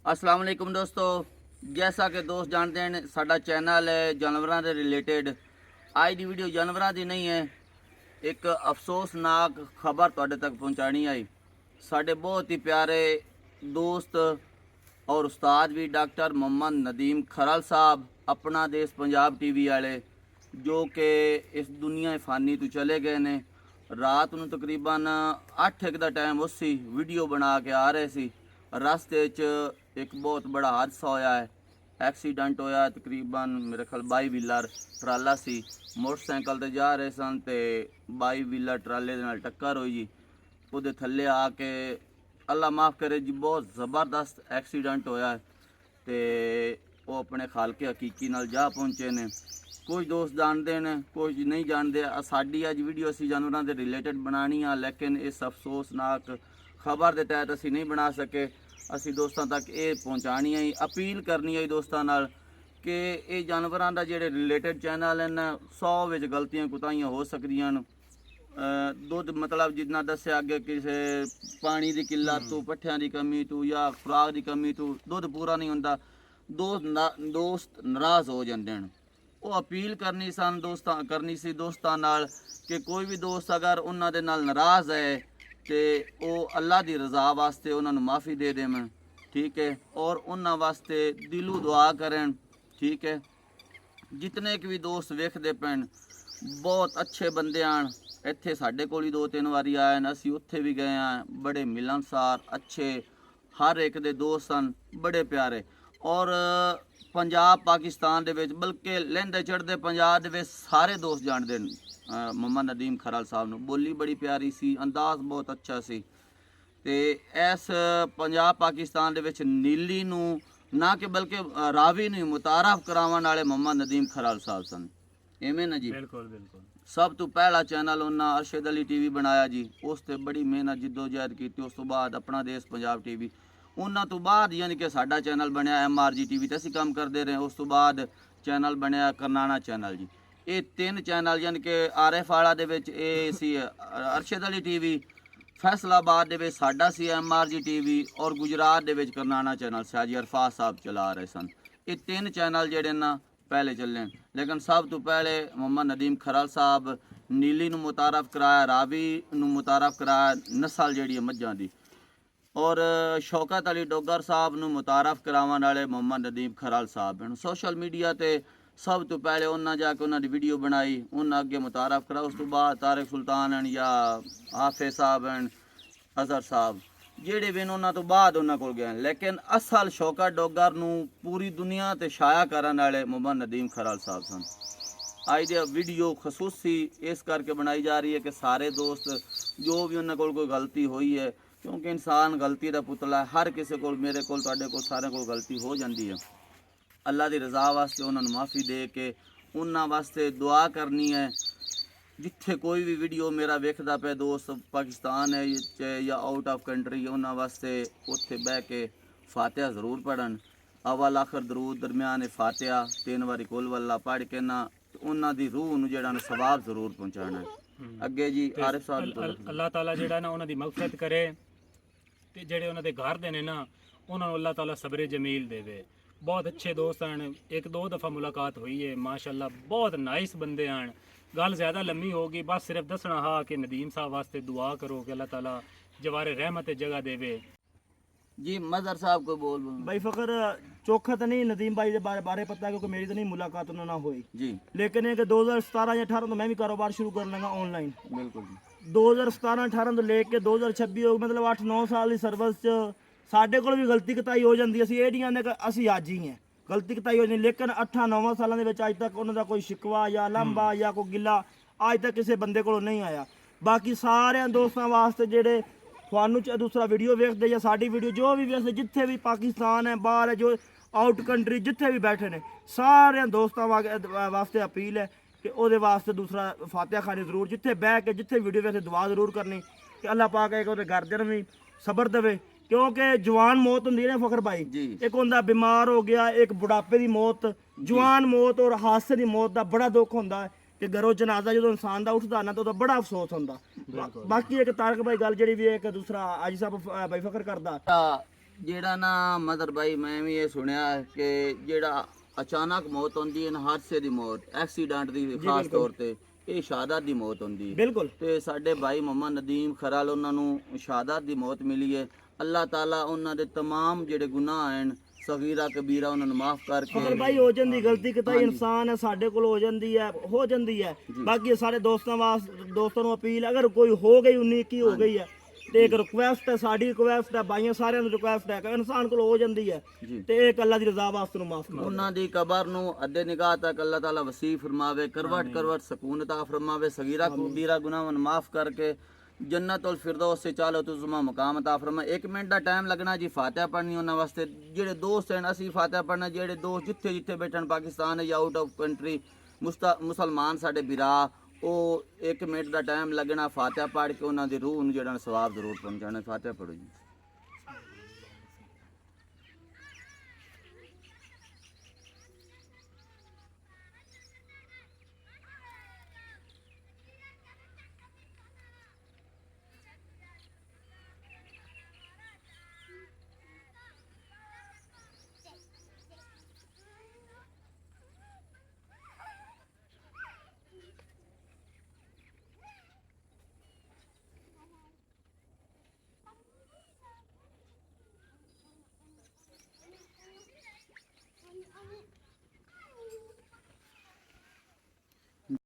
अस्सलाम वालेकुम दोस्तों, जैसा कि दोस्त जानते हैं साडा चैनल है जानवरों के रिलेटेड। आज की वीडियो जानवरों की नहीं है, एक अफसोसनाक खबर तुहाडे तक पहुँचानी आई। साडे बहुत ही प्यारे दोस्त और उस्ताद भी डॉक्टर मोहम्मद नदीम खरल साहब, अपना देश पंजाब टीवी वाले, जो कि इस दुनिया फानी तो चले गए ने। रात ਨੂੰ तकरीबन 8 ਦਾ टाइम उसी वीडियो बना के आ रहे सी, रस्ते एक बहुत बड़ा हादसा होया है। एक्सीडेंट होया तकरीबन मेरे ख्याल 22 व्हीलर ट्राला सी, मोटरसाइकिल ते जा रहे सन ते 22 व्हीलर ट्राले दे नाल टक्कर होई जी। ਉਹਦੇ थल्ले आके अल्लाह माफ़ करे जी, बहुत ज़बरदस्त एक्सीडेंट होया है ते वो अपने खालके हकीकी नाल जा पहुँचे ने। कुछ दोस्त जानते हैं, कुछ नहीं जानते। साड़ी अज वीडियो असी जानवरों के रिलेटेड बनानी आ, लेकिन इस अफसोसनाक खबर के तहत असी नहीं बना सके। असी दोस्तों तक ये पहुँचानी है, अपील करनी है दोस्तों नाल कि ये जानवरों का जोड़े रिलेटेड चैनल हैं 100 विच गलतियां कुताहियां हो सकदियां। दुध मतलब जितना दस्या अगे किसी पानी की किल्लत तो, पट्ठियां की कमी तो या खुराक की कमी तो दुध पूरा नहीं होंदा, दोस्त नाराज़ हो जाते हैं। वो अपील करनी सन दोस्तों नाल कि कोई भी दोस्त अगर उन्हां दे नाल नाराज़ है तो वो अल्लाह की रज़ा वास्ते उन्होंने माफ़ी दे देवन, ठीक है, और उन्हां वास्ते दिलों दुआ करें, ठीक है। जितने भी दोस्त वेखते पैन बहुत अच्छे बंदे आन, इत्थे साडे कोल ही 2-3 वारी आए न, असी उत्थे भी गए हैं। बड़े मिलनसार अच्छे हर एक दे दोस्त सन, बड़े प्यारे। और पंजाब पाकिस्तान दे विच बल्कि लहंदे चढ़दे पंजाब दे विच सारे दोस्त जानते हैं मोहम्मद नदीम खरल साहब नूं। बोली बड़ी प्यारी सी, अंदाज़ बहुत अच्छा सी। ते इस पंजाब पाकिस्तान दे विच नीली नूं ना कि बल्कि रावी नूं मुतारफ करावन वाले मोहम्मद नदीम खरल साहब सन, इवें ना जी। बिल्कुल बिल्कुल। सब तो पहला चैनल उन्हें अरशद अली टीवी बनाया जी, उस ते बड़ी मेहनत जिद्दोजहद की। उस तो बाद अपना देश पंजाब टीवी, उन्होंने तो बाद यानी कि साडा चैनल बनया MRG टीवी ते असीं काम करते रहे। उस तो बाद चैनल बनया करनाना चैनल जी। ये 3 चैनल यानी कि RF वाला दे विच सी अरशद अली टीवी, फैसलाबाद दे विच साडा सी MRG टीवी, और गुजरात दे विच करनाना चैनल साजी अरफात साहब चला रहे सन। ये 3 चैनल जेडे ना पहले चले, लेकिन सब तो पहले मोहम्मद नदीम खरल साहब नीली नूं मुतारफ कराया, रावी नूं मुतारफ कराया नस्ल जी मझां दी, और शौकत अली डोगर साहब नूं मुतारफ करावन वाले मोहम्मद नदीम खरल साहब हैं। सोशल मीडिया ते सब तो पहले उन्हें जाके उन्होंने वीडियो बनाई, उन्हें अगे मुतारफ करा। उस तो बाद तारिक सुल्तान हैं या हाफिज साहब हैं, अजहर साहब ਜਿਹੜੇ ਵੀ ਉਹਨਾਂ ਤੋਂ ਬਾਅਦ ਉਹਨਾਂ ਕੋਲ ਗਏ। लेकिन असल शौकत डोगर नूं पूरी दुनिया ते शाया करन वाले मोहम्मद नदीम खरल साहब सन। अज दी वीडियो खसूसी इस करके बनाई जा रही है कि सारे दोस्त जो भी उन्होंने कोल कोई गलती हुई है, क्योंकि इंसान गलती का पुतला है, हर किसी को, मेरे को, तुहाडे को, सारे को गलती हो जाती है। अल्लाह की रज़ा वास्ते उन्होंने माफ़ी दे के उन्होंने वास्ते दुआ करनी है। जिथे कोई भी वीडियो मेरा वेखदा पे दोस्त पाकिस्तान है या आउट ऑफ कंट्री, उन्होंने वास्ते उत्थे बह के फातिहा ज़रूर पढ़न, अवल आखिर दरूद दरम्यान फातिहा 3 बारी कुल वल्ला पढ़ के ना उन्हां दी रूह नूं जेड़ा ना सवाब ज़रूर पहुँचाना है। अगे जी आरिफ साहब, अल्लाह ताला जेड़ा ना उन्हां दी मगफरत करे ते जेड़े उन्हां दे घर दे ने ना उन्हां नूं अल्लाह ताला सब्र जमील देवे। बहुत अच्छे दोस्त हैं, 1-2 दफ़ा मुलाकात हुई है, माशाअल्लाह बहुत नाइस बंदे हैं। गल ज़्यादा लम्मी होगी, बस सिर्फ दसना हा कि नदीम साहब वास्ते दुआ करो कि अल्लाह ताला जवारे रहमत जगह देवे। जी मजहर साहब को बोल भाई फ़खर चौखा तो नहीं नदीम भाई के बारे पता है, क्योंकि मेरी तो नहीं मुलाकात उन्होंने ना हुई जी। लेकिन ये कि 2017 या 18 तो मैं भी कारोबार शुरू कर लगा ऑनलाइन। बिल्कुल 2017-18 तो लेके 2026 हो, मतलब 8-9 साल की सर्विस च साढ़े को भी गलती कताई हो जाती। असी ये नहीं कि असी अज ही हैं, गलती कताई हो जाती, लेकिन 8-9 सालों के अज तक उन्होंने कोई शिकवा या लांभा या कोई गिला अज तक किसी बंदे को नहीं आया। बाकी सारे दोस्तों वास्ते जेडे थानू दूसरा वीडियो वेखते या साड़ी वीडियो जो भी वेखते, जिथे भी पाकिस्तान है बाहर है, जो आउट कंट्री जिथे भी बैठे ने, सारे दोस्तों वास्ते अपील है कि वो वास्ते दूसरा फातिहा खानी जरूर, जिथे बह के जिथे वीडियो वेखते दुआ जरूर करनी कि अल्लाह पाक एक उहदे घरदियां नूं भी सबर देवे। क्योंकि जवान मौत होंदी है ना फखर भाई, एक होंदा बीमार हो गया, एक बुढ़ापे की मौत, जवान मौत और हादसे की मौत का बड़ा दुख होंदा है कि घरों जनाजा जो इंसान का उठता ना तो बड़ा अफसोस होंदा। बाकी एक तारक भाई गल जी भी एक दूसरा आज साहब भाई फखर करदा ਜਿਹੜਾ ਨਾ ਮਦਰ ਭਾਈ ਮੈਂ ਵੀ ਇਹ ਸੁਣਿਆ ਕਿ ਜਿਹੜਾ ਅਚਾਨਕ ਮੌਤ ਹੁੰਦੀ ਹੈ ਨਾ, ਹਾਦਸੇ ਦੀ ਮੌਤ, ਐਕਸੀਡੈਂਟ ਦੀ ਖਾਸ ਤੌਰ ਤੇ, ਇਹ ਸ਼ਹਾਦਤ ਦੀ ਮੌਤ ਹੁੰਦੀ ਹੈ। ਬਿਲਕੁਲ ਤੇ ਸਾਡੇ ਭਾਈ ਮੁਹੰਮਦ ਨਦੀਮ ਖਰਾਲ ਉਹਨਾਂ ਨੂੰ ਸ਼ਹਾਦਤ ਦੀ ਮੌਤ ਮਿਲੀ ਹੈ। ਅੱਲਾਹ ਤਾਲਾ ਉਹਨਾਂ ਦੇ तमाम ਜਿਹੜੇ ਗੁਨਾਹ ਹਨ ਸਗੀਰਾ ਕਬੀਰਾ ਉਹਨਾਂ ਨੂੰ ਮਾਫ ਕਰਕੇ ਅਗਰ ਭਾਈ ਹੋ ਜਾਂਦੀ ਗਲਤੀ ਕਿਤਾਈ ਇਨਸਾਨ ਹੈ, ਸਾਡੇ ਕੋਲ ਹੋ ਜਾਂਦੀ ਹੈ, ਹੋ ਜਾਂਦੀ ਹੈ। ਬਾਕੀ ਸਾਰੇ ਦੋਸਤਾਂ ਨੂੰ ਅਪੀਲ, ਅਗਰ ਕੋਈ ਹੋ ਗਈ 19 ਕੀ ਹੋ ਗਈ ਹੈ ਤੇ ਇੱਕ ਰਿਕੁਐਸਟ ਹੈ, ਸਾਡੀ ਰਿਕੁਐਸਟ ਹੈ, ਭਾਈਆਂ ਸਾਰਿਆਂ ਦੀ ਰਿਕੁਐਸਟ ਹੈ ਕਿ ਇਨਸਾਨ ਕੋਲ ਹੋ ਜਾਂਦੀ ਹੈ ਜੀ। ਤੇ ਇਹ ਅੱਲਾ ਦੀ ਰਜ਼ਾ ਵਾਸਤੇ ਨੂੰ ਮਾਫ ਕਰੋ। ਉਹਨਾਂ ਦੀ ਕਬਰ ਨੂੰ ਅੱਧੇ ਨਿਗਾਹ ਤੱਕ ਅੱਲਾਹ ਤਾਲਾ ਵਸੀ ਫਰਮਾਵੇ, ਕਰਵਟ ਕਰਵਟ ਸਕੂਨ ਤਾ ਫਰਮਾਵੇ, ਸਗੀਰਾ ਕਬੀਰਾ ਗੁਨਾਹਾਂ ਨੂੰ ਮਾਫ ਕਰਕੇ ਜन्नतुल फिरदौस से चालो तुज़मा मुकाम अता फरमाए। 1 मिनट का टाइम लगना जी फातिहा पढ़नी उन्होंने वास्ते। जेडे दोस्त हैं असी फातिहा पढ़ना, जेडे दोस्त जिथे जिथे बैठन पाकिस्तान या आउट ऑफ कंट्री मुसलमान साडे बिरा, वो 1 मिनट का टाइम लगना फातिहा पढ़ के उन्होंने रूह नूं जेड़ा सवाब जरूर पहुंचाना। फातिहा पढ़ो जी।